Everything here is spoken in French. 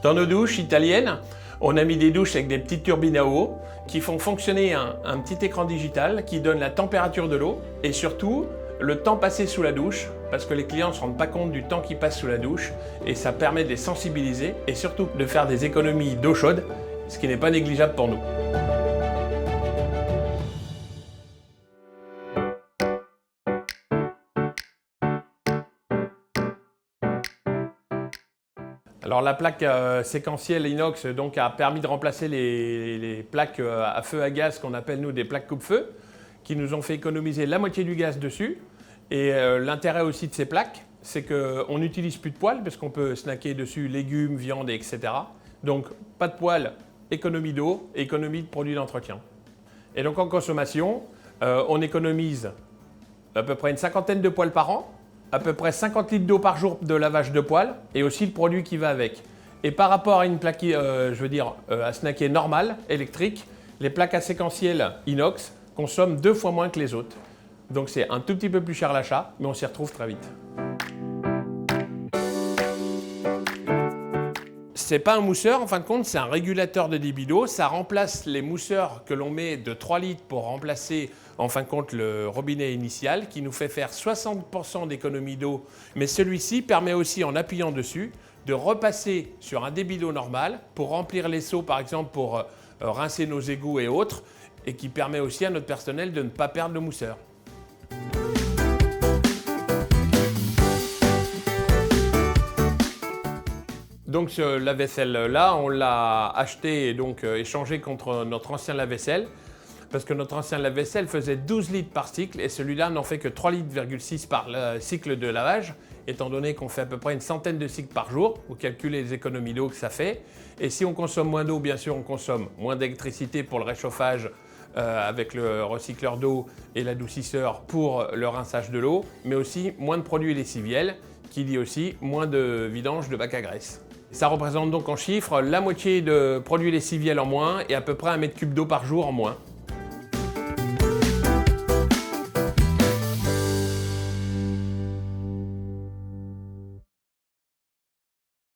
Dans nos douches italiennes, on a mis des douches avec des petites turbines à eau qui font fonctionner un petit écran digital qui donne la température de l'eau et surtout le temps passé sous la douche, parce que les clients ne se rendent pas compte du temps qu'ils passent sous la douche et ça permet de les sensibiliser et surtout de faire des économies d'eau chaude, ce qui n'est pas négligeable pour nous. Alors la plaque séquentielle inox donc, a permis de remplacer les plaques à feu à gaz qu'on appelle nous des plaques coupe-feu, qui nous ont fait économiser la moitié du gaz dessus. Et l'intérêt aussi de ces plaques, c'est qu'on n'utilise plus de poêle parce qu'on peut snacker dessus légumes, viande, etc. Donc pas de poêle, économie d'eau, économie de produits d'entretien. Et donc en consommation, on économise à peu près une cinquantaine de poêles par an, à peu près 50 litres d'eau par jour de lavage de poêle et aussi le produit qui va avec. Et par rapport à une plaque, à snacker normale, électrique, les plaques à séquentiel inox consomment 2 fois moins que les autres. Donc c'est un tout petit peu plus cher l'achat, mais on s'y retrouve très vite. C'est pas un mousseur, en fin de compte, c'est un régulateur de débit d'eau. Ça remplace les mousseurs que l'on met de 3 litres pour remplacer, en fin de compte, le robinet initial, qui nous fait faire 60% d'économie d'eau. Mais celui-ci permet aussi, en appuyant dessus, de repasser sur un débit d'eau normal pour remplir les seaux, par exemple, pour rincer nos égouts et autres, et qui permet aussi à notre personnel de ne pas perdre le mousseur. Donc ce lave-vaisselle-là, on l'a acheté et donc échangé contre notre ancien lave-vaisselle, parce que notre ancien lave-vaisselle faisait 12 litres par cycle et celui-là n'en fait que 3,6 litres par cycle de lavage, étant donné qu'on fait à peu près une centaine de cycles par jour. Vous calculez les économies d'eau que ça fait. Et si on consomme moins d'eau, bien sûr, on consomme moins d'électricité pour le réchauffage avec le recycleur d'eau et l'adoucisseur pour le rinçage de l'eau, mais aussi moins de produits lessiviels, qui dit aussi moins de vidange de bac à graisse. Ça représente donc en chiffres la moitié de produits lessiviels en moins et à peu près 1 mètre cube d'eau par jour en moins.